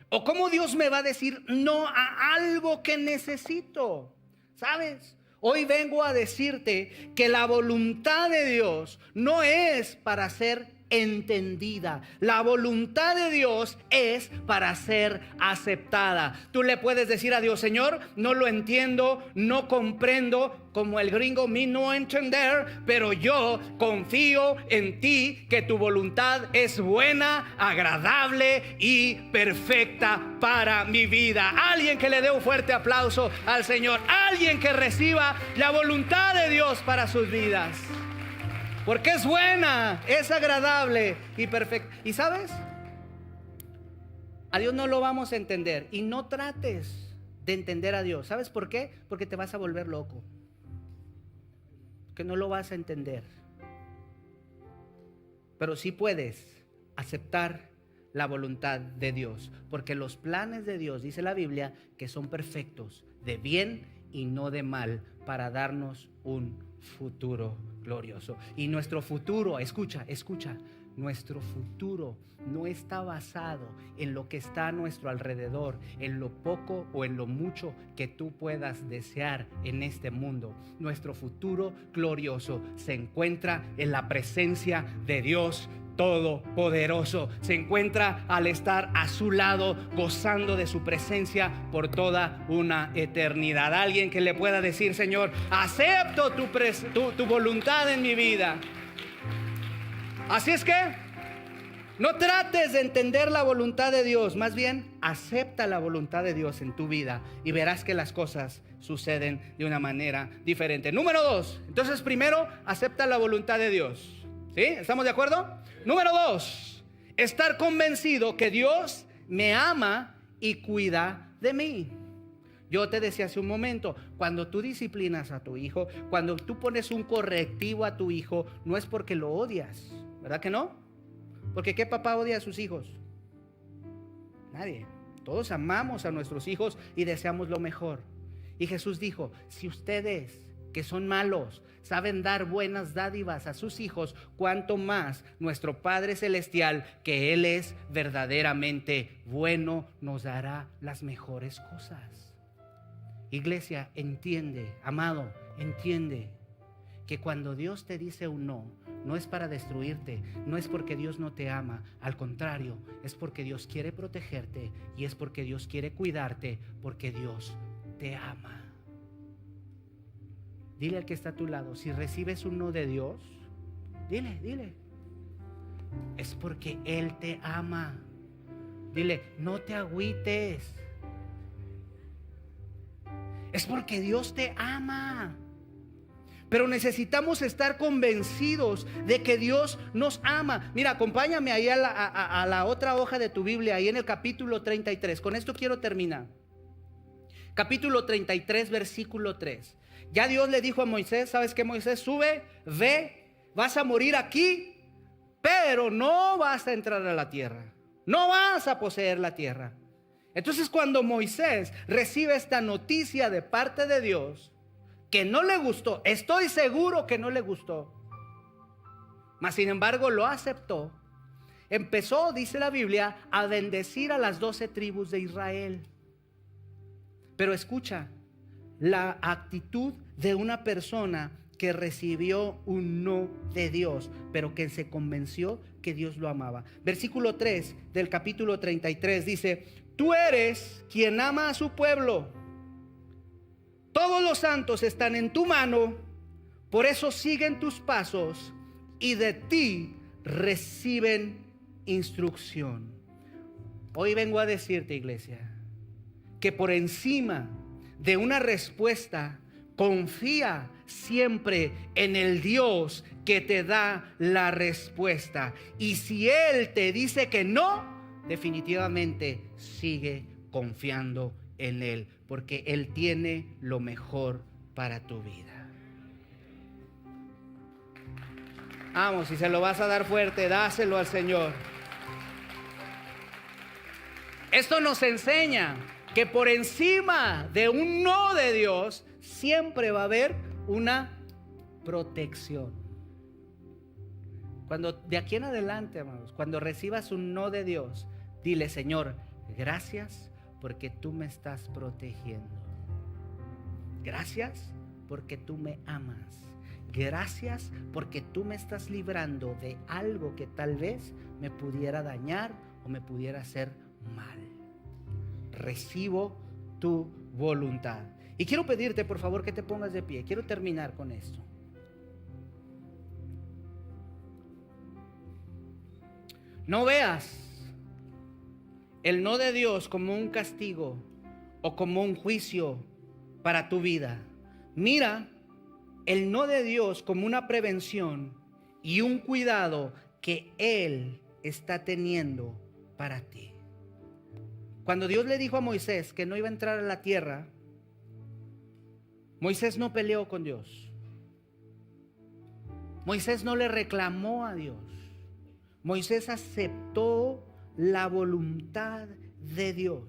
O cómo Dios me va a decir no a algo que necesito. ¿Sabes? Hoy vengo a decirte que la voluntad de Dios no es para ser entendida. La voluntad de Dios es para ser aceptada. Tú le puedes decir a Dios, Señor, no lo entiendo, no comprendo, como el gringo, me no entender, pero yo confío en ti, que tu voluntad es buena, agradable y perfecta para mi vida. Alguien que le dé un fuerte aplauso al Señor, alguien que reciba la voluntad de Dios para sus vidas. Porque es buena, es agradable y perfecta. ¿Y sabes? A Dios no lo vamos a entender. Y no trates de entender a Dios. ¿Sabes por qué? Porque te vas a volver loco. Que no lo vas a entender. Pero sí puedes aceptar la voluntad de Dios. Porque los planes de Dios, dice la Biblia, que son perfectos, de bien y no de mal, para darnos un futuro glorioso. Y nuestro futuro, escucha, nuestro futuro no está basado en lo que está a nuestro alrededor, en lo poco o en lo mucho que tú puedas desear en este mundo. Nuestro futuro glorioso se encuentra en la presencia de Dios Todopoderoso. Se encuentra al estar a su lado, gozando de su presencia por toda una eternidad. Alguien que le pueda decir, Señor, acepto tu voluntad en mi vida. Así es que no trates de entender la voluntad de Dios, más bien acepta la voluntad de Dios en tu vida y verás que las cosas suceden de una manera diferente. Número 2, entonces primero acepta la voluntad de Dios. ¿Sí? ¿Estamos de acuerdo? Número 2, estar convencido que Dios me ama y cuida de mí. Yo te decía hace un momento, cuando tú disciplinas a tu hijo, cuando tú pones un correctivo a tu hijo, no es porque lo odias, ¿verdad que no? Porque ¿qué papá odia a sus hijos? Nadie. Todos amamos a nuestros hijos y deseamos lo mejor. Y Jesús dijo, si ustedes que son malos, saben dar buenas dádivas a sus hijos, cuanto más nuestro Padre Celestial, que Él es verdaderamente bueno, nos dará las mejores cosas. Iglesia, entiende, amado, entiende que cuando Dios te dice un no, no es para destruirte, no es porque Dios no te ama, al contrario, es porque Dios quiere protegerte y es porque Dios quiere cuidarte, porque Dios te ama. Dile al que está a tu lado, si recibes un no de Dios, dile, es porque Él te ama. Dile, no te agüites, es porque Dios te ama. Pero necesitamos estar convencidos de que Dios nos ama. Mira, acompáñame ahí a la otra hoja de tu Biblia, ahí en el capítulo 33. Con esto quiero terminar. Capítulo 33, versículo 3. Ya Dios le dijo a Moisés, ¿sabes qué, Moisés? Sube, ve, vas a morir aquí, pero no vas a entrar a la tierra. No vas a poseer la tierra. Entonces, cuando Moisés recibe esta noticia de parte de Dios, que no le gustó, estoy seguro que no le gustó, mas sin embargo lo aceptó, empezó, dice la Biblia, a bendecir a las 12 tribus de Israel. Pero escucha la actitud de una persona que recibió un no de Dios, pero que se convenció que Dios lo amaba. Versículo 3 del capítulo 33 dice: tú eres quien ama a su pueblo, todos los santos están en tu mano, por eso siguen tus pasos y de ti reciben instrucción. Hoy vengo a decirte, iglesia, que por encima de una respuesta, confía siempre en el Dios que te da la respuesta. Y si Él te dice que no, definitivamente sigue confiando en Él, porque Él tiene lo mejor para tu vida. Vamos, si se lo vas a dar fuerte, dáselo al Señor. Esto nos enseña que por encima de un no de Dios siempre va a haber una protección. Cuando de aquí en adelante, amados, cuando recibas un no de Dios, dile: Señor, gracias porque tú me estás protegiendo. Gracias porque tú me amas. Gracias porque tú me estás librando de algo que tal vez me pudiera dañar o me pudiera hacer mal. Recibo tu voluntad. Y quiero pedirte, por favor, que te pongas de pie. Quiero terminar con esto. No veas el no de Dios como un castigo o como un juicio para tu vida. Mira el no de Dios como una prevención y un cuidado que Él está teniendo para ti. Cuando Dios le dijo a Moisés que no iba a entrar a la tierra, Moisés no peleó con Dios. Moisés no le reclamó a Dios. Moisés aceptó la voluntad de Dios.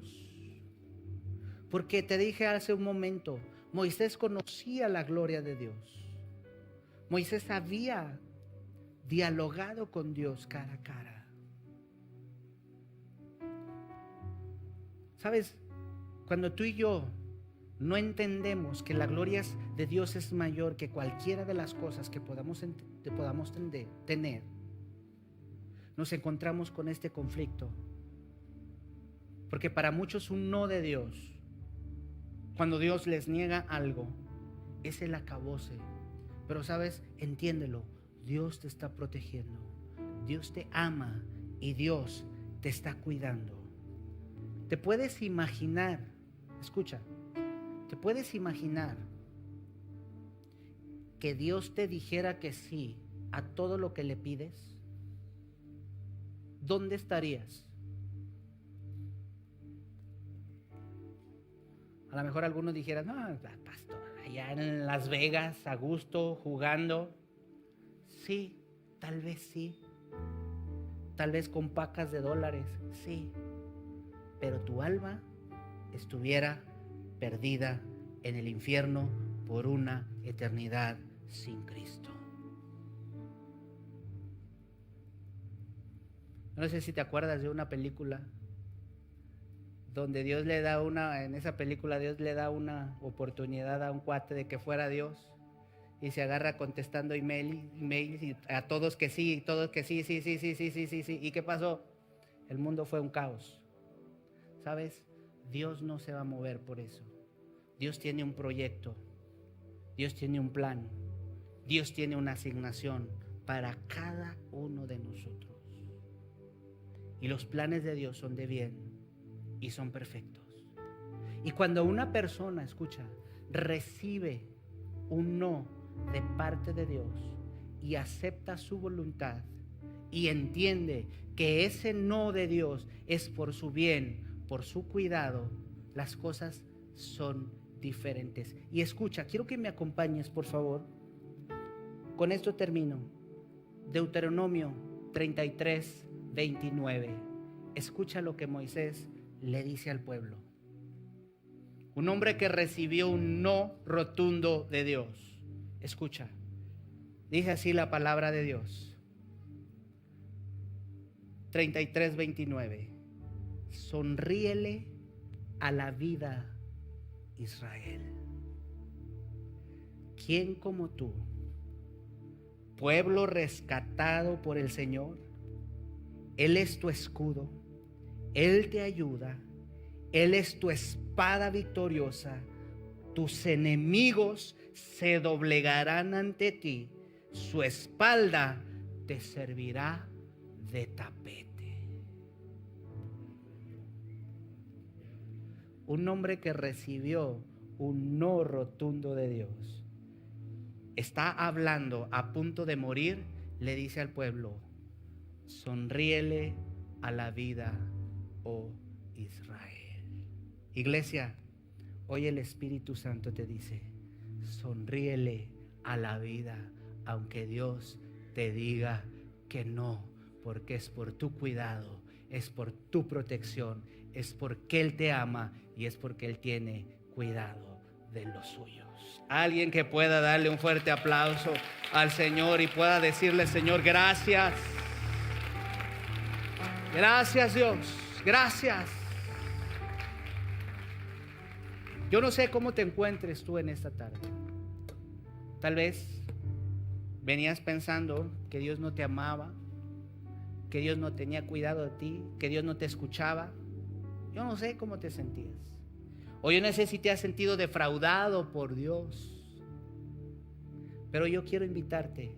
Porque te dije hace un momento, Moisés conocía la gloria de Dios. Moisés había dialogado con Dios cara a cara. ¿Sabes? Cuando tú y yo no entendemos que la gloria de Dios es mayor que cualquiera de las cosas que podamos tener, nos encontramos con este conflicto. Porque para muchos un no de Dios, cuando Dios les niega algo, es el acabose. Pero sabes, entiéndelo, Dios te está protegiendo, Dios te ama y Dios te está cuidando. ¿Te puedes imaginar? Escucha, ¿te puedes imaginar que Dios te dijera que sí a todo lo que le pides? ¿Dónde estarías? A lo mejor algunos dijeran: no, pastor, allá en Las Vegas, a gusto, jugando. Sí, tal vez sí. Tal vez con pacas de dólares, sí. Pero tu alma estuviera perdida en el infierno por una eternidad sin Cristo. No sé si te acuerdas de una película donde en esa película Dios le da una oportunidad a un cuate de que fuera Dios y se agarra contestando emails y a todos que sí, todos que sí. ¿Y qué pasó? El mundo fue un caos. ¿Sabes? Dios no se va a mover por eso. Dios tiene un proyecto, Dios tiene un plan, Dios tiene una asignación para cada uno de nosotros. Y los planes de Dios son de bien y son perfectos. Y cuando una persona, escucha, recibe un no de parte de Dios y acepta su voluntad y entiende que ese no de Dios es por su bien, por su cuidado, las cosas son diferentes. Y escucha, quiero que me acompañes, por favor. Con esto termino. Deuteronomio 33, 29. Escucha lo que Moisés le dice al pueblo. Un hombre que recibió un no rotundo de Dios. Escucha. Dice así la palabra de Dios. 33, 29. Sonríele a la vida, Israel. ¿Quién como tú, pueblo rescatado por el Señor? Él es tu escudo, Él te ayuda, Él es tu espada victoriosa. Tus enemigos se doblegarán ante ti, su espalda te servirá de tapete. Un hombre que recibió un no rotundo de Dios, está hablando a punto de morir, le dice al pueblo: sonríele a la vida, oh Israel. Iglesia, hoy el Espíritu Santo te dice: sonríele a la vida, aunque Dios te diga que no, porque es por tu cuidado, es por tu protección, es porque Él te ama y es porque Él tiene cuidado de los suyos. Alguien que pueda darle un fuerte aplauso al Señor y pueda decirle: Señor, gracias. Gracias, Dios, gracias. Yo no sé cómo te encuentres tú en esta tarde. Tal vez venías pensando que Dios no te amaba, que Dios no tenía cuidado de ti, que Dios no te escuchaba. Yo no sé cómo te sentías. O yo no sé si te has sentido defraudado por Dios. Pero yo quiero invitarte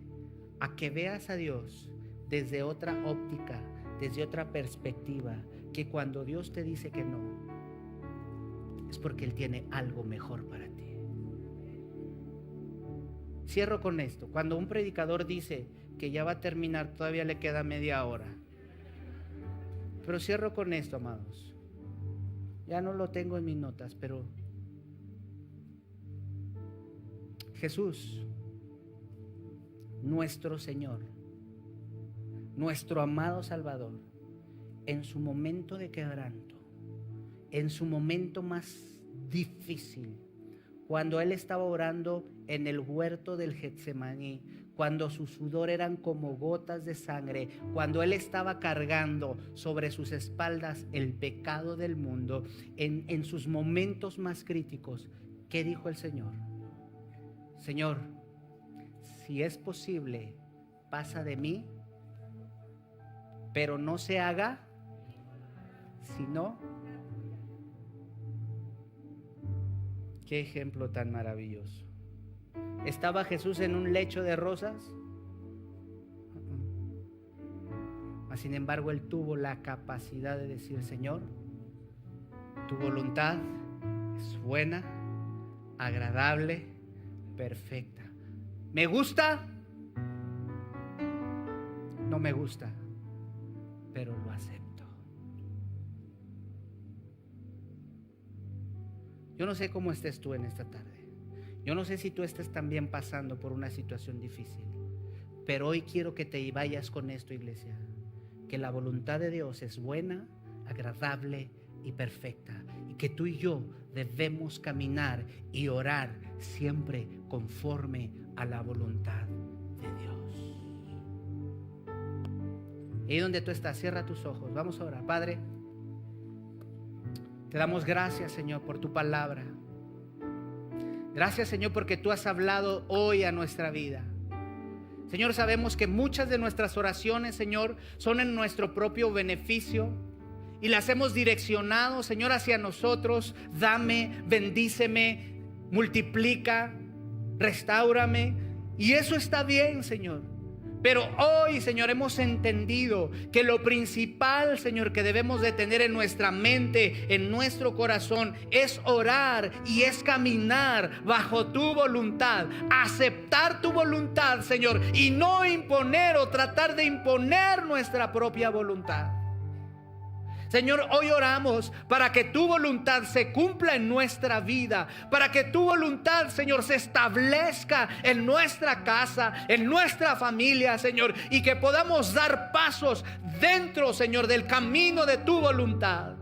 a que veas a Dios desde otra óptica, desde otra perspectiva, que cuando Dios te dice que no, es porque Él tiene algo mejor para ti. Cierro con esto. Cuando un predicador dice que ya va a terminar, todavía le queda media hora. Pero cierro con esto, amados. Ya no lo tengo en mis notas, pero Jesús, nuestro Señor, nuestro amado Salvador, en su momento de quebranto, en su momento más difícil, cuando Él estaba orando en el huerto del Getsemaní, cuando su sudor eran como gotas de sangre, cuando Él estaba cargando sobre sus espaldas el pecado del mundo, en sus momentos más críticos, ¿qué dijo el Señor? Señor, si es posible, pasa de mí, pero no se haga sino. Qué ejemplo tan maravilloso. ¿Estaba Jesús en un lecho de rosas? Mas sin embargo, Él tuvo la capacidad de decir: Señor, tu voluntad es buena, agradable, perfecta. ¿Me gusta? No me gusta, pero lo acepto. Yo no sé cómo estés tú en esta tarde. Yo no sé si tú estés también pasando por una situación difícil. Pero hoy quiero que te vayas con esto, iglesia. Que la voluntad de Dios es buena, agradable y perfecta. Y que tú y yo debemos caminar y orar siempre conforme a la voluntad de Dios. Ahí donde tú estás, cierra tus ojos. Vamos a orar. Padre, te damos gracias, Señor, por tu palabra. Gracias, Señor, porque tú has hablado hoy a nuestra vida. Señor, sabemos que muchas de nuestras oraciones, Señor, son en nuestro propio beneficio y las hemos direccionado, Señor, hacia nosotros. Dame, bendíceme, multiplica, restáurame. Y eso está bien, Señor. Pero hoy, Señor, hemos entendido que lo principal, Señor, que debemos de tener en nuestra mente, en nuestro corazón, es orar y es caminar bajo tu voluntad, aceptar tu voluntad, Señor, y no imponer o tratar de imponer nuestra propia voluntad. Señor, hoy oramos para que tu voluntad se cumpla en nuestra vida, para que tu voluntad, Señor, se establezca en nuestra casa, en nuestra familia, Señor, y que podamos dar pasos dentro, Señor, del camino de tu voluntad.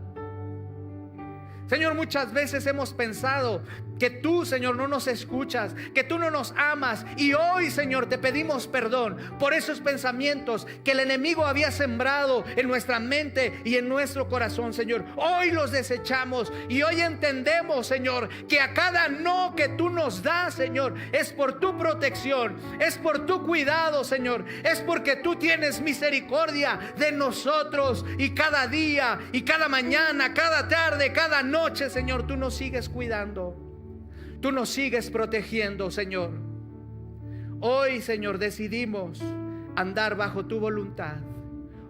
Señor, muchas veces hemos pensado que tú, Señor, no nos escuchas, que tú no nos amas. Y hoy, Señor, te pedimos perdón por esos pensamientos que el enemigo había sembrado en nuestra mente y en nuestro corazón, Señor. Hoy los desechamos y hoy entendemos, Señor, que a cada no que tú nos das, Señor, es por tu protección, es por tu cuidado, Señor, es porque tú tienes misericordia de nosotros. Y cada día, y cada mañana, cada tarde, cada noche, Señor, tú nos sigues cuidando. Tú nos sigues protegiendo, Señor. Hoy, Señor, decidimos andar bajo tu voluntad.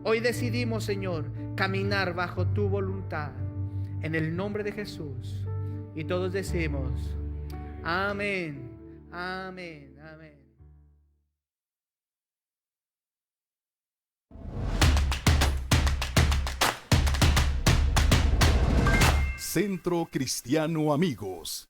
Hoy decidimos, Señor, caminar bajo tu voluntad. En el nombre de Jesús. Y todos decimos, amén, amén, amén. Centro Cristiano Amigos.